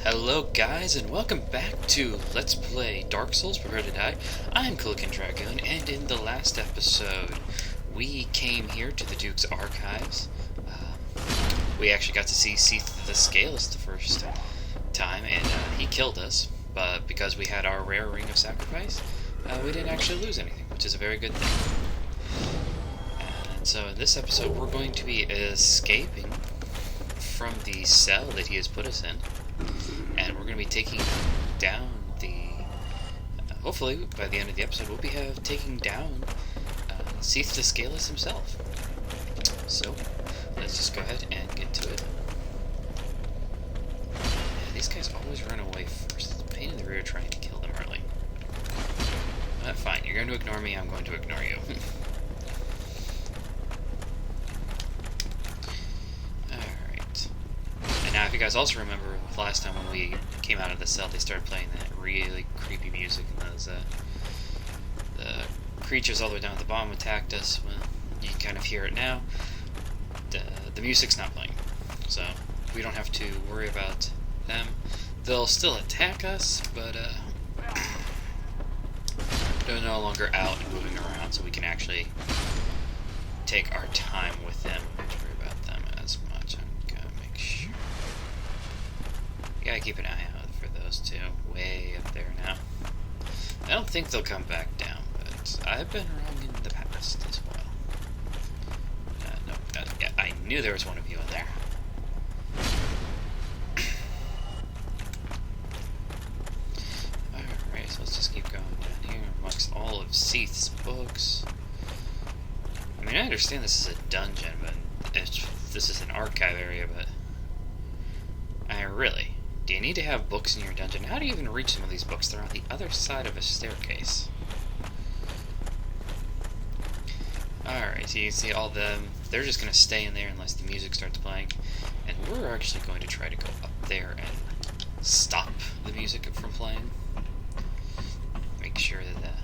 Hello guys and welcome back to Let's Play Dark Souls Prepare to Die. I'm Clickin' Dragoon, and in the last episode we came here to the Duke's Archives. We actually got to see Seath the Scales the first time, and he killed us, but because we had our rare Ring of Sacrifice, we didn't actually lose anything, which is a very good thing. And so in this episode we're going to be escaping from the cell that he has put us in. And we're going to be taking down the... hopefully, by the end of the episode, we'll be taking down Seath the Scaleless himself. So, let's just go ahead and get to it. Yeah, these guys always run away first. It's a pain in the rear trying to kill them early. Fine, you're going to ignore me, I'm going to ignore you. Now, if you guys also remember, last time when we came out of the cell, they started playing that really creepy music, and those the creatures all the way down at the bottom attacked us. Well, you can kind of hear it now. The music's not playing, so we don't have to worry about them. They'll still attack us, but they're no longer out and moving around, so we can actually take our time with them. Don't worry about them as much. I'm gonna make sure. You gotta keep an eye out for those two, way up there now. I don't think they'll come back down, but I've been wrong in the past as well. Yeah, I knew there was one of you in there. Alright, so let's just keep going down here amongst all of Seath's books. I mean, I understand this is a dungeon, but this is an archive area, but... really... Do you need to have books in your dungeon? How do you even reach some of these books? They're on the other side of a staircase. Alright, so you can see all them. They're just going to stay in there unless the music starts playing. And we're actually going to try to go up there and stop the music from playing. Make sure that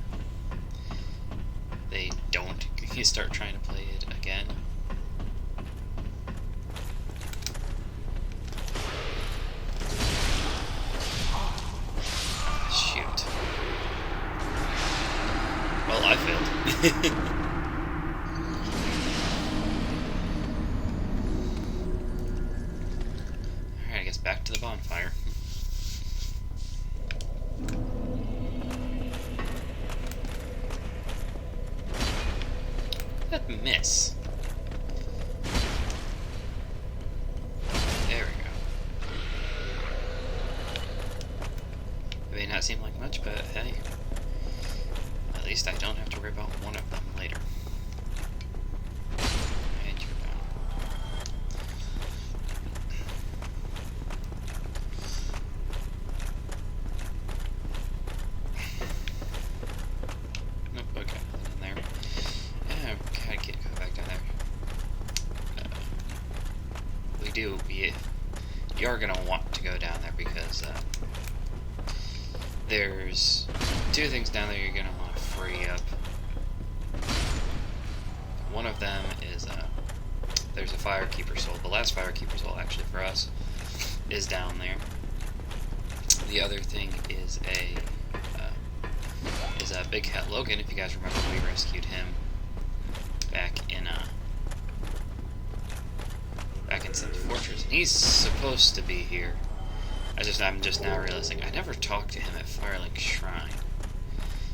they don't start trying to play it again. Well, I failed. Alright, I guess back to the bonfire. That miss. There we go. It may not seem like much, but hey. At least I don't have to worry about one of them later. And you're done. Nope, okay, in there. Yeah, gotta go back down there. You are gonna want to go down there because there's two things down there you're gonna want to free up. One of them is there's a Firekeeper soul. The last Firekeeper soul, actually, for us, is down there. The other thing is a Big Hat Logan. If you guys remember, we rescued him back in Sin's Fortress, and he's supposed to be here. I'm just now realizing I never talked to him at Firelink Shrine.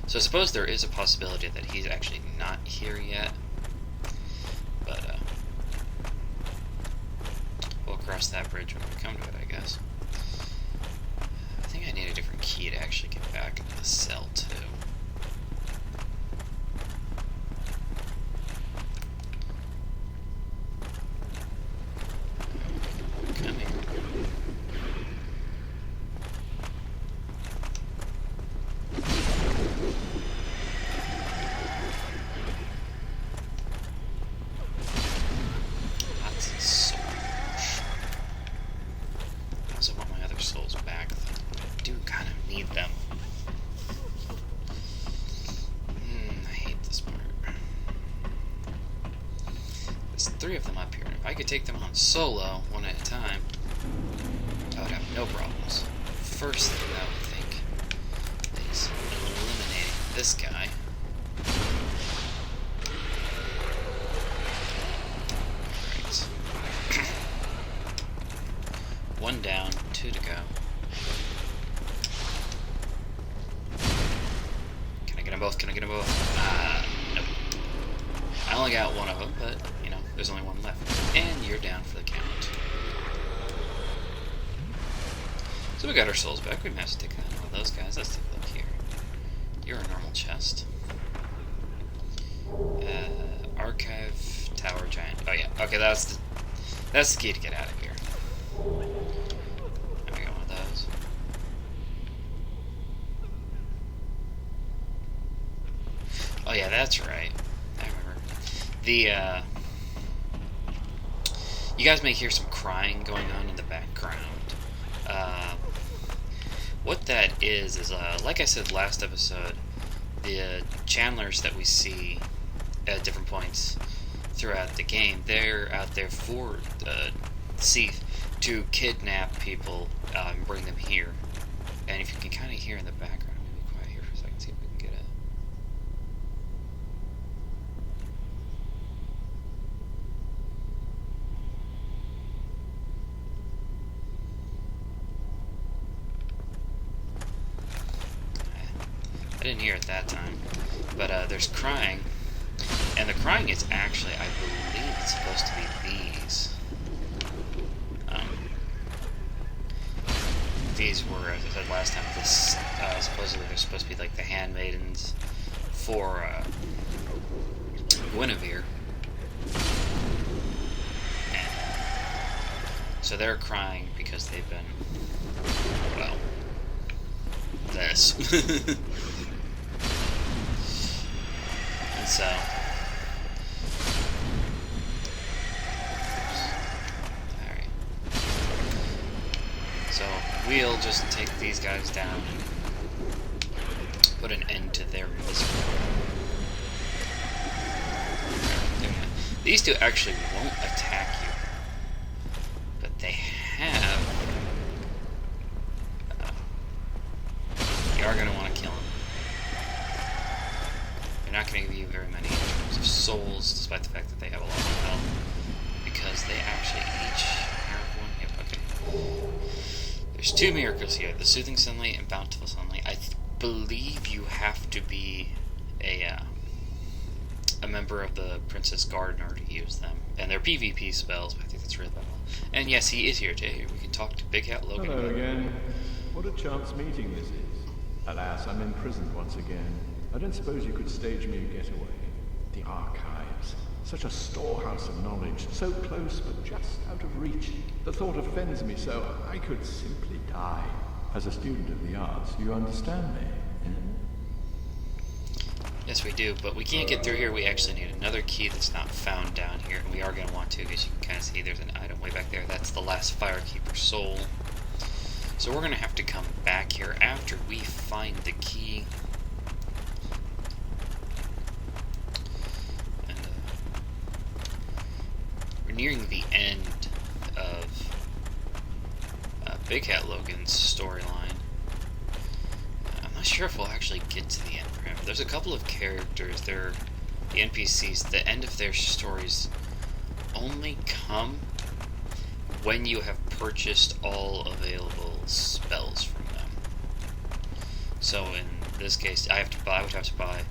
So I suppose there is a possibility that he's actually not here yet. But we'll cross that bridge when we come to it, I guess. I think I need a different key to actually get back into the cell too. Come here. Souls back. I do kind of need them. I hate this part. There's 3 of them up here, and if I could take them on solo, one at a time, I would have no problems. first thing, though, I think, is eliminating this guy. Alright. One down, 2 to go. Can I get them both? Can I get them both? Nope. I only got one of them, but, you know, there's only one left. And you're down for the count. So we got our souls back. We managed to take out one of those guys. Let's take a look here. You're a normal chest. Archive, tower, giant. Oh yeah. Okay, that's the key to get out of here. There we go, one of those. Oh yeah, that's right. I remember. You guys may hear some crying going on in the background. What that is like I said last episode, the channelers that we see at different points throughout the game, they're out there for Seath to kidnap people and bring them here. And if you can kind of hear in the background, I'm going to be quiet here for a second, see if we can get it. I didn't hear it that time, but there's crying, and the crying is actually, I believe it's supposed to be these. These were, as I said last time, this supposedly they're supposed to be like the handmaidens for Guinevere. And so they're crying because they've been, well, this. And so, alright. So, we'll just take these guys down and put an end to their misery. These two actually won't attack you, but they have. You are going to want to kill them. They're not going to give you very many in terms of souls, despite the fact that they have a lot of health, because they actually each have one. Yep, okay. There's 2 miracles here: the Soothing Sunlight and Bountiful Sunlight. I believe you have to be a member of the Princess Guard in order to use them, and they're PvP spells. But I think that's really about all. And yes, he is here today. We can talk to Big Hat Logan. Hello again. What a chance meeting this is. Alas, I'm imprisoned once again. I don't suppose you could stage me a getaway. The archives. Such a storehouse of knowledge. So close, but just out of reach. The thought offends me so I could simply die. As a student of the arts, you understand me? Yes, we do, but we can't get through here. We actually need another key that's not found down here, and we are going to want to, because you can kind of see there's an item way back there. That's the last Firekeeper soul. So we're going to have to come back here after we find the key. And we're nearing the end of Big Hat Logan's storyline. I'm not sure if we'll actually get to the end for him. There's a couple of characters, they're the NPCs, the end of their stories only come when you have purchased all available spells from them. So in this case, I would have to buy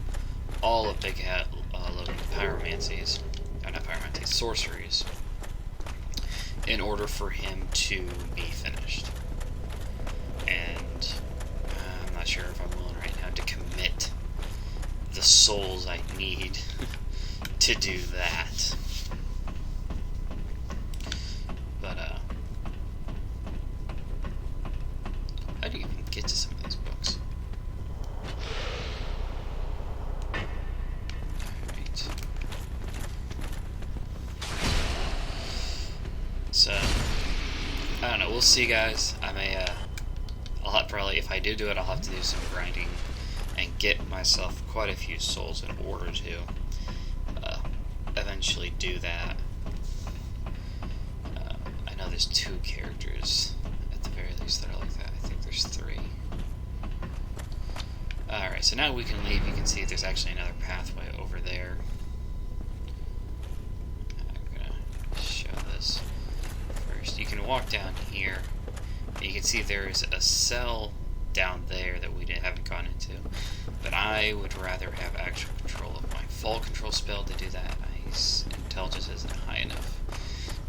all of Big Hat Logan's pyromancies, not pyromancies, sorceries, in order for him to be finished. And I'm not sure if I'm willing right now to commit the souls I need to do that. But, how do you even get to some of these books? Alright. So, I don't know, we'll see, guys. I may, I'll have probably, if I do it, I'll have to do some grinding and get myself quite a few souls in order to eventually do that. I know there's 2 characters at the very least that are like that. I think there's 3. Alright, so now we can leave. You can see there's actually another pathway over there. I'm gonna show this first. You can walk down here. And you can see there's a cell down there that we haven't gone into. But I would rather have actual control of my fall control spell to do that. My intelligence isn't high enough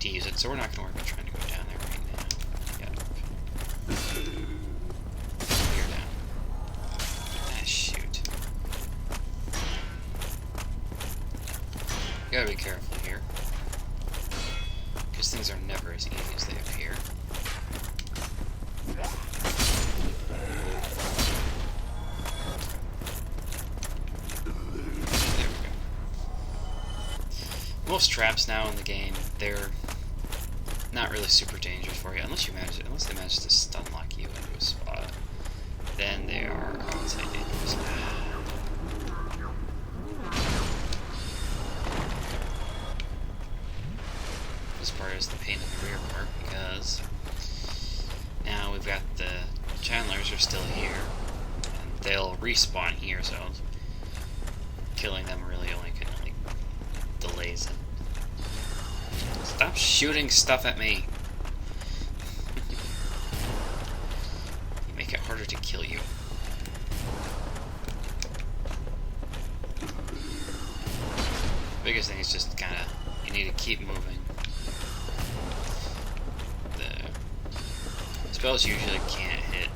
to use it, so we're not going to worry about trying to go down there right now. Yep. You're down. Ah, shoot. You gotta be careful here, because things are never as easy as they appear. Most traps now in the game, they're not really super dangerous for you, unless they manage to stun lock you into a spot. Then they are, I would say, dangerous. This part is the pain in the rear part, because now we've got the Chandlers are still here, and they'll respawn here, so killing them really only delays it. Stop shooting stuff at me! You make it harder to kill you. Biggest thing is just kinda, you need to keep moving. The spells usually can't hit,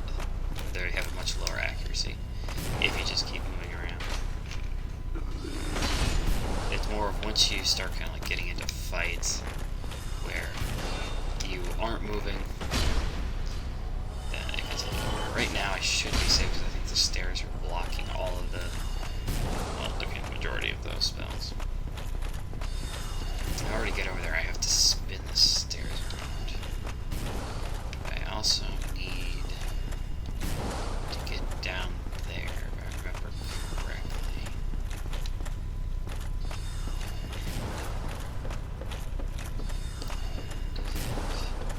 they have a much lower accuracy if you just keep moving around. It's more of once you start kind of like getting into fights where you aren't moving, then it gets a little harder. Right now I should be safe because I think the stairs are blocking all of the, well, the majority of those spells. In order to get over there, I have to spin the stairs around. I also need to get down there, if I remember correctly.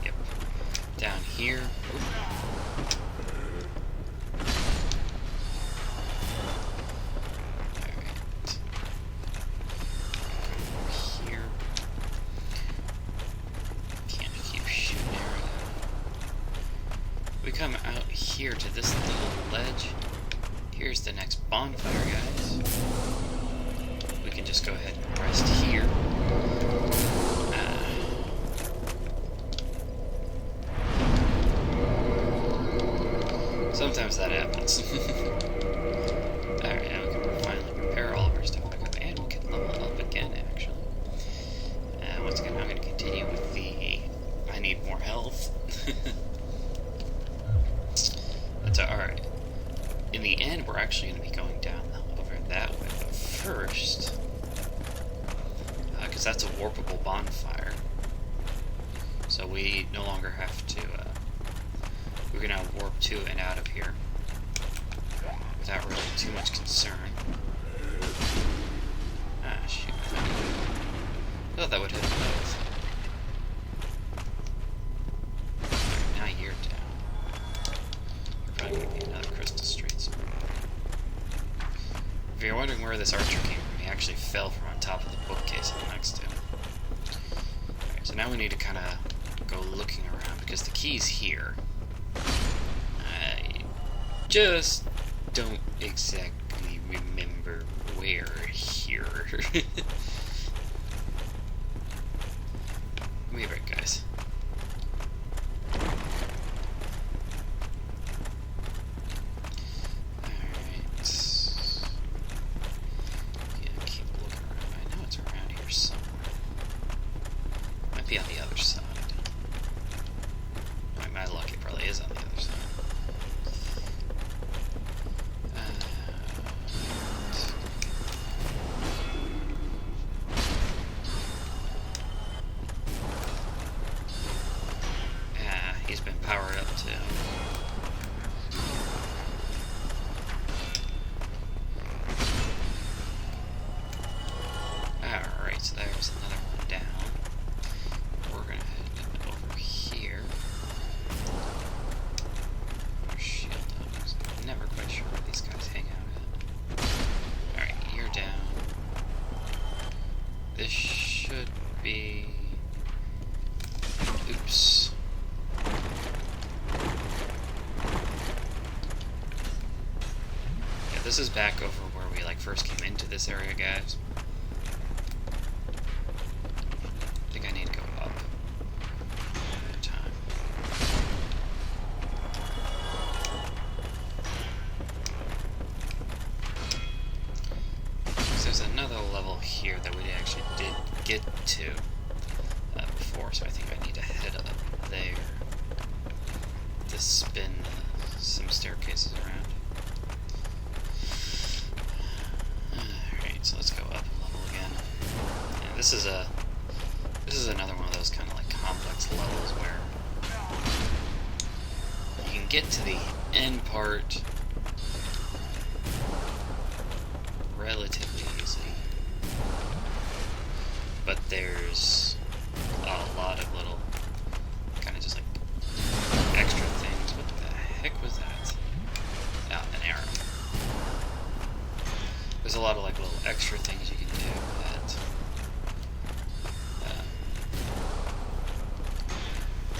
Yep. Down here. Oop. Come out here to this little ledge. Here's the next bonfire, guys. We can just go ahead and rest here. Sometimes that happens. Alright, now we can finally prepare all of our stuff back up, and we can level up again, actually. Once again, I'm going to continue with the I need more health. Alright, in the end, we're actually going to be going down over that way, but first, because that's a warpable bonfire, so we no longer have to, we can now warp to and out of here without really too much concern. Ah, shoot. I thought that would hit them both. Alright, now you're down. Probably going to be another crystal street sword. If you're wondering where this archer came from, he actually fell from on top of the bookcase I'm next to. Alright, so now we need to kind of go looking around, because the key's here. I just don't exactly remember where here. Give me a break, guys. Be on the other side. My luck, it probably is on the other side. He's been powered up too. Alright, so there's another one down. We're gonna head over here. Our shield dogs. I'm never quite sure where these guys hang out at. this is back over where we like first came into this area, guys. I think I need to go up. Time. So there's another level here that we actually did get to before, so I think I need to head up there to spin some staircases around. Alright, so let's go up a level again. And this is another one of those kind of like complex levels where you can get to the end part relatively easily, but there's a lot of little kind of just like extra things. What the heck was that? Ah, an arrow. There's a lot of like little extra things you can do that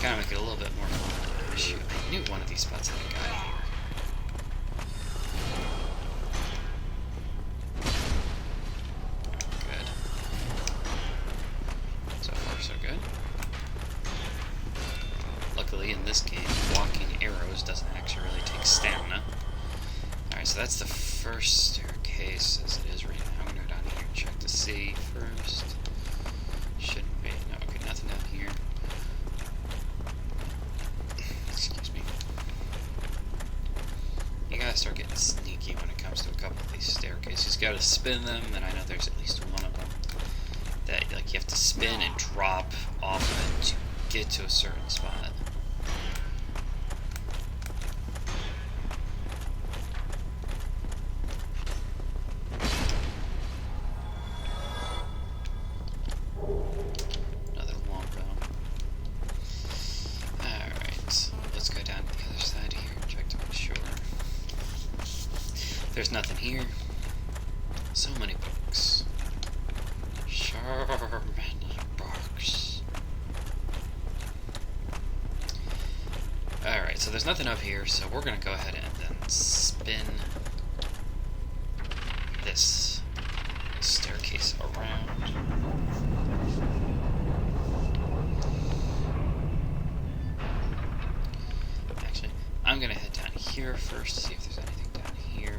kind of make it a little bit more fun. Shoot, I knew one of these spots had a guy here. Good. So far, so good. Luckily, in this game, walking arrows doesn't actually really take stamina. Alright, so that's the first staircase as it is right now. I'm going to go down here and check to see first. Shouldn't be. No, okay, nothing down here. Excuse me. You gotta start getting sneaky when it comes to a couple of these staircases. You gotta spin them, and I know there's at least one of them that like you have to spin and drop off of it to get to a certain spot. Another longbow. Alright, let's go down to the other side here and check to make sure. There's nothing here. So many books. So many books. Alright, so there's nothing up here, so we're gonna go ahead and then spin this staircase around. Actually, I'm gonna head down here first to see if there's anything down here.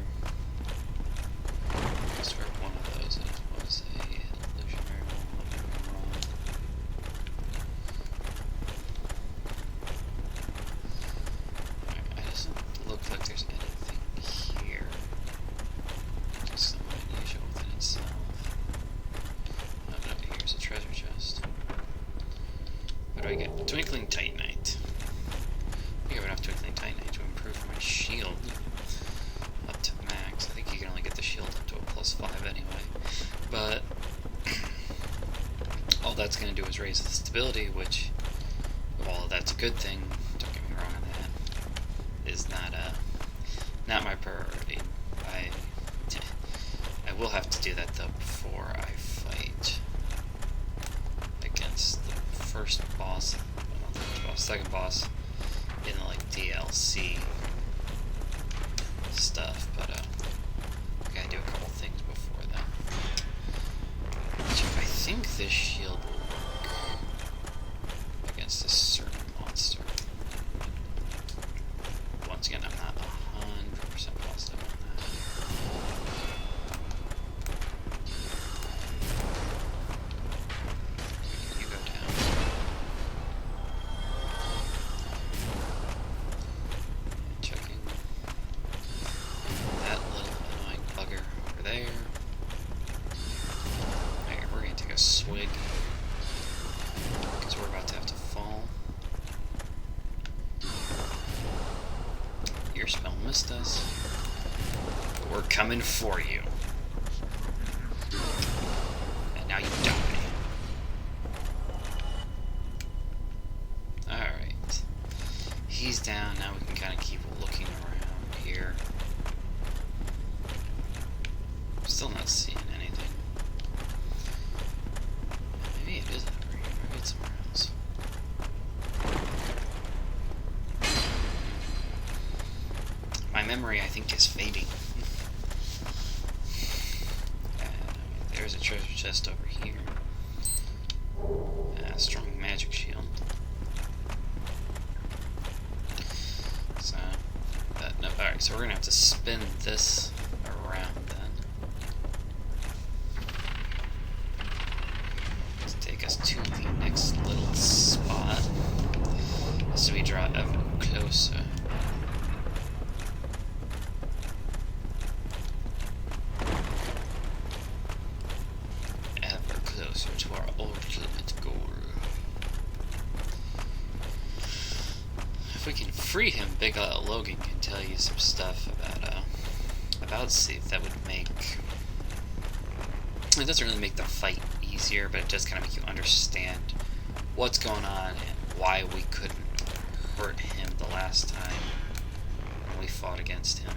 I swear one of those was a illusionary one. Alright, it doesn't look like there's anything here. Just somewhat unusual within itself. Oh, no, here's a treasure chest. What do I get? Twinkling Titanite. I think I have enough Twinkling Titanite to improve my shield up to max. I think you can only get the shield up to a +5 anyway. But all that's going to do is raise the stability, which, while that's a good thing, don't get me wrong on that, is not my priority. I will have to do that though before I fight against the first boss, well, not the first boss, second boss in the like DLC stuff, but I gotta do a couple things before then. Which I think this shield will work against a certain monster. Once again, I'm not 100% positive on that. You go down. Checking that little annoying bugger over there. Alright, we're gonna take a swig because we're about to have to fall. Your spell missed us, but we're coming for you. And now you die. Alright. He's down, now we can kind of keep looking around here. Still not seeing anything. Maybe it is over here, maybe it's somewhere else. My memory, I think, is fading. there's a treasure chest over here. Strong magic shield. So, no, alright, so we're gonna have to spin this around then. Let's take us to the next little spot. So we draw ever closer. Ever closer to our ultimate goal. If we can free him, Big Logan can tell you some stuff about Sith that would make... It doesn't really make the fight easier, but it does kind of make you understand what's going on and why we couldn't hurt him the last time when we fought against him.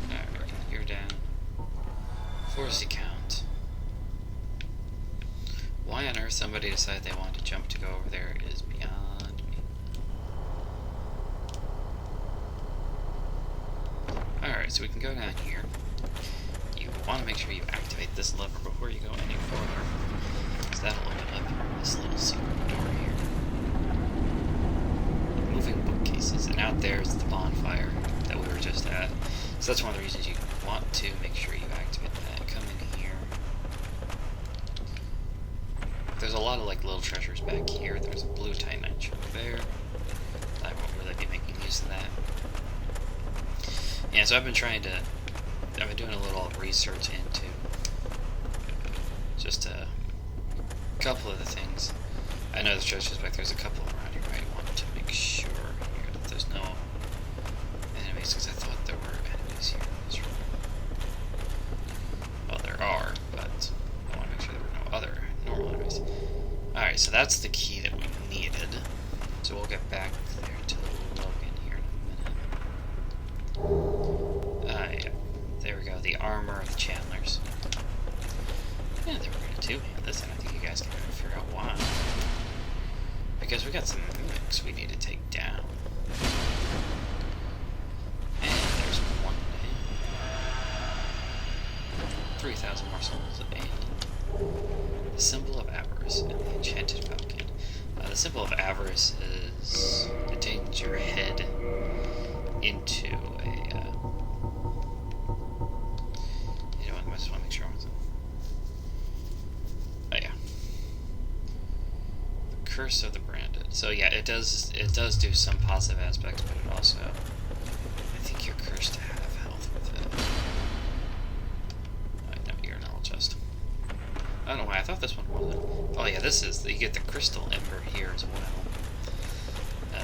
Alright, you're down. Force count. Why on earth somebody decided they wanted to jump to go over there is beyond me. Alright, so we can go down here. You want to make sure you activate this lever before you go any further, because that'll open up this little secret door here. Moving bookcases, and out there is the bonfire that we were just at. So that's one of the reasons you want to make sure you activate that. Come in here. There's a lot of like little treasures back here. There's a blue Titanite chunk there. I won't really be making use of that. Yeah, so I've been doing a little research into just a couple of the things. I know there's treasures back there's a couple around here. I want to make sure here that there's no enemies, because I thought there were enemies here in this room. Well, there are, but I want to make sure there were no other normal enemies. Alright, so that's the key that we needed. So we'll get back there to Logan here in a minute. Yeah. There we go, the armor of the Chandlers. Yeah, they were going to two-hand this, and I think you guys can figure out why. Because we got some mimics we need to take down. And there's one day. 3,000 more souls, and the symbol of avarice and the enchanted falcon. The symbol of avarice is it turns your head into a I just want to make sure. Oh yeah, the curse of the branded. So yeah, it does do some positive aspects, but it also, I think you're cursed to have health with it. No, you're not just. I don't know why I thought this one wasn't. Oh yeah, this is. You get the crystal ember here as well.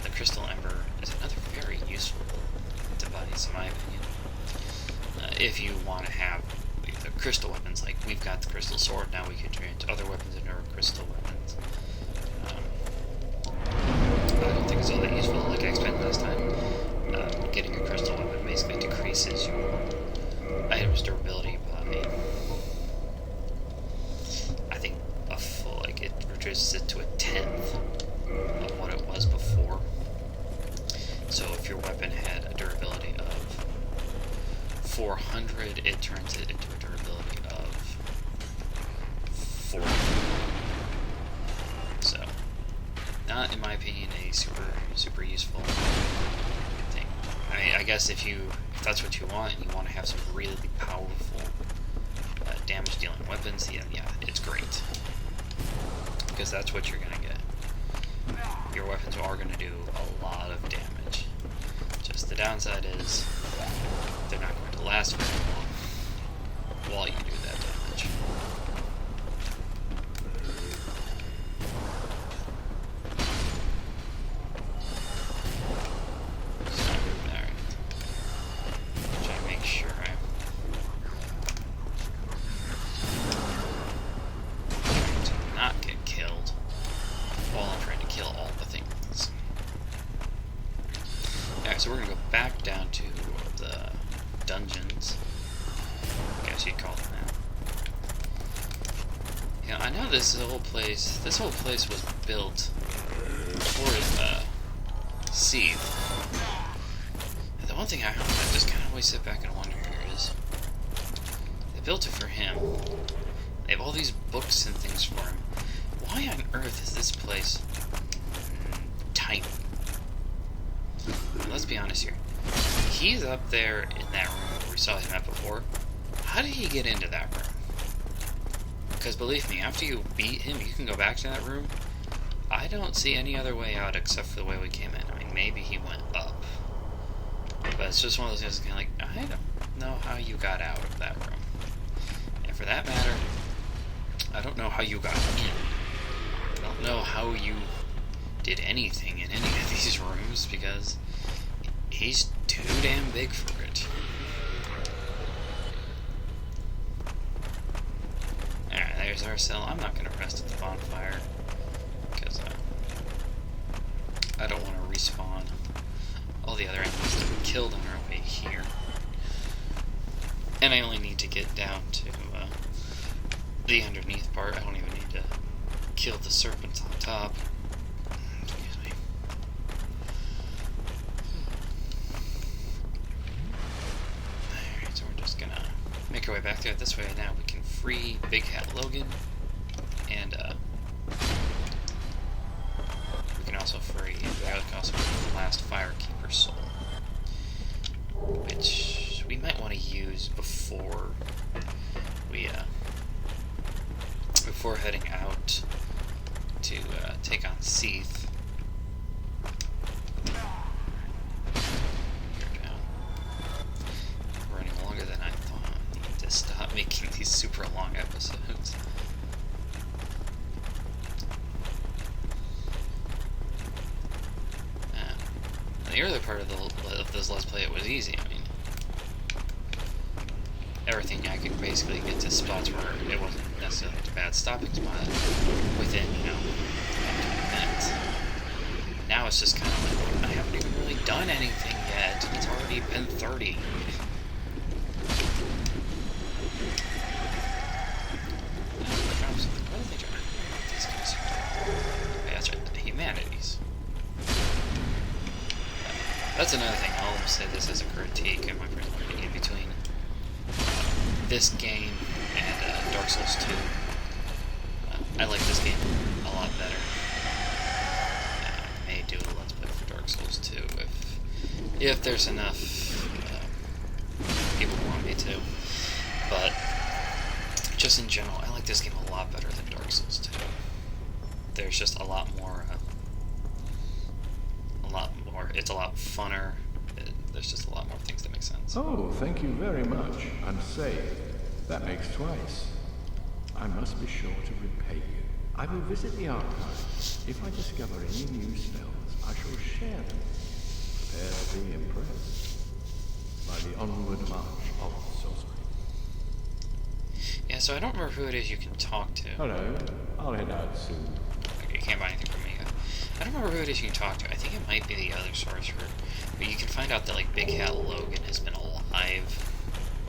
The crystal ember is another very useful device, in my opinion. If you want to have the crystal weapons, like we've got the crystal sword, now we can turn into other weapons into our crystal weapons. I don't think it's all that useful. Like I explained last time, getting a crystal weapon basically decreases your item's durability by, I think, a full, like it reduces it to a 10th of what it was before. So if your weapon had a durability of 400, it turns it into a durability of 40. So, not, in my opinion, a super useful thing. I mean, I guess if that's what you want, and you want to have some really powerful damage-dealing weapons, yeah, it's great. Because that's what you're going to get. Your weapons are going to do a lot of damage. Just the downside is they're not going to last very long while you do that damage. So, alright. Try to make sure I'm trying to not get killed while I'm trying to kill all the things. Alright, so we're going to go back down to the dungeons. I guess you'd call them that. Now, I know this whole place was built for Seath. And the one thing I just kind of always sit back and wonder here is, they built it for him. They have all these books and things for him. Why on earth is this place tiny? Let's be honest here. He's up there in that room where we saw him at before. How did he get into that room? Because believe me, after you beat him, you can go back to that room. I don't see any other way out except for the way we came in. I mean, maybe he went up. But it's just one of those things kind of like, I don't know how you got out of that room. And for that matter, I don't know how you got in. I don't know how you did anything in any of these rooms, because he's too damn big for it. Alright, there's our cell. I'm not going to rest at the bonfire, because I don't want to respawn all the other enemies that we killed on our way here. And I only need to get down to the underneath part. I don't even need to kill the serpents on top. Excuse me. Alright, so we're just gonna make our way back there. This way now we can free Big Hat Logan, and we can also free the last Firekeeper soul, which we might want to use before we before heading out to take on Seath. Running longer than I thought. I need to stop making these super long episodes. The earlier part of this Let's Play, it was easy. I mean, everything I could basically get to spots where it wasn't necessarily a bad stopping spot within, 20 minutes. Now it's just kind of like, I haven't even really done anything yet. It's already been 30. What are they trying to these guys? Yeah, that's right, the humanities. That's another thing. I'll almost say this as a critique, and my friends want to be in between this game and Dark Souls 2. I like this game a lot better. I may do a Let's Play for Dark Souls 2 if there's enough people who want me to. But just in general, I like this game a lot better than Dark Souls 2. There's just a lot more. It's a lot funner. There's just a lot more things that make sense. Oh, thank you very much. I'm saved. That makes twice. I must be sure to repay you. I will visit the archives. If I discover any new spells, I shall share them. Prepare to be impressed by the onward march of sorcery. Yeah, so I don't remember who it is you can talk to. Hello. I'll head out soon. Okay, you can't buy anything from me yet. I don't remember who it is you can talk to. I think it might be the other sorcerer. But you can find out that, like, Big Hat Logan has been alive,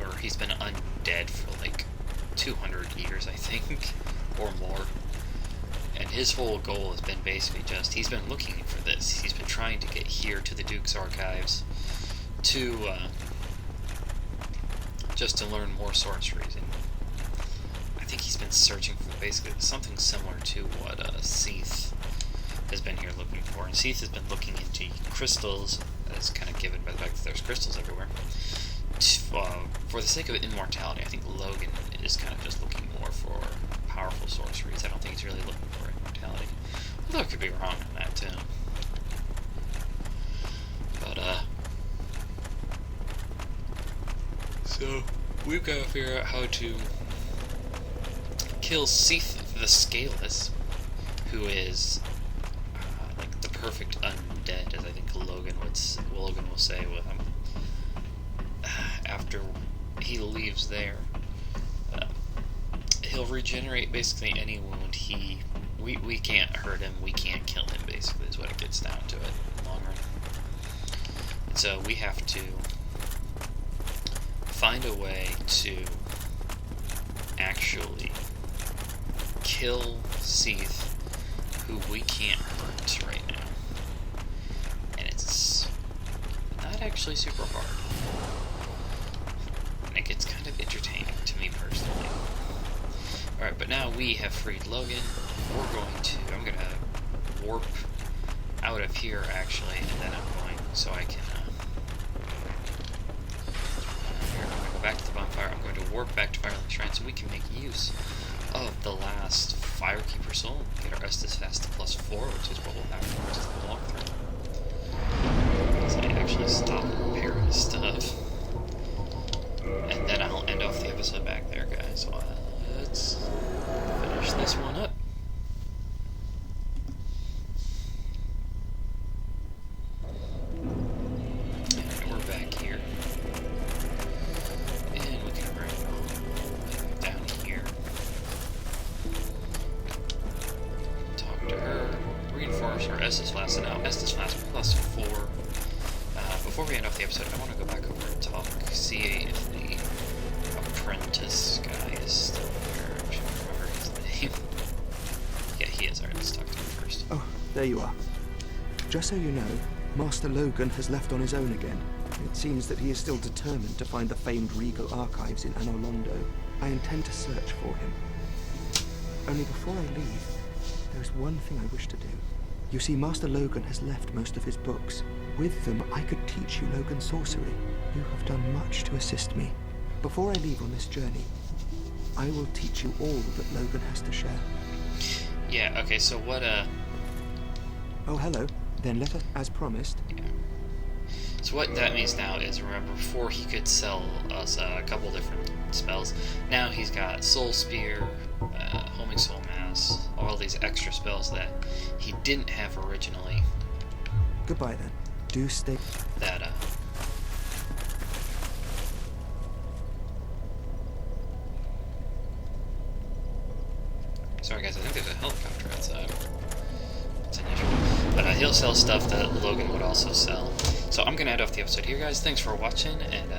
or he's been undead for, like, 200 years, I think, or more. And his whole goal has been basically just, he's been looking for this. He's been trying to get here to the Duke's archives to, just to learn more sorceries. And I think he's been searching for basically something similar to what Seath has been here looking for. And Seath has been looking into crystals, as kind of given by the fact that there's crystals everywhere. For the sake of immortality, I think Logan is kind of just looking more for powerful sorceries. I don't think he's really looking for immortality. Although I could be wrong on that too. But, so, we've got to figure out how to kill Seath the Scaleless, who is like the perfect undead, as I think Logan will say with him. After he leaves there, he'll regenerate basically any wound we can't hurt him, we can't kill him, basically, is what it gets down to it in the long run. And so we have to find a way to actually kill Seath, who we can't hurt right now. And it's not actually super hard. And it gets kind of entertaining to me personally. Alright, but now we have freed Logan. I'm gonna warp out of here actually, and then I'm going so I can here, I'm gonna go back to the bonfire. I'm going to warp back to Firelink Shrine so we can make use of the last Firekeeper soul. Get our Estus Fast to +4, which is what we'll have for the rest of the walkthrough. So I actually stop repairing stuff. And then I'll end off the episode back there, guys. So let's finish this one up. And we're back here. And we can bring it down here. Talk to her. Reinforce her Estus Flask. So now Estus Flask +4. Before we end off the episode, I want to go back over and talk, see if the apprentice guy is still here. I should remember his name. Yeah, he is. Alright, let's talk to him first. Oh, there you are. Just so you know, Master Logan has left on his own again. It seems that he is still determined to find the famed Regal archives in Anor Londo. I intend to search for him. Only before I leave, there is one thing I wish to do. You see, Master Logan has left most of his books. With them, I could teach you Logan sorcery. You have done much to assist me. Before I leave on this journey, I will teach you all that Logan has to share. Yeah, okay, so what, Oh, hello. Then let us, as promised. Yeah. So what that means now is, remember, before he could sell us a couple different spells, now he's got Soul Spear, Homing Soul Mass, all these extra spells that he didn't have originally. Goodbye, then. Do stay... That, Sorry guys, I think there's a helicopter outside. It's unusual. But he'll sell stuff that Logan would also sell. So I'm gonna end off the episode here, guys. Thanks for watching, and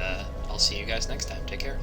I'll see you guys next time. Take care.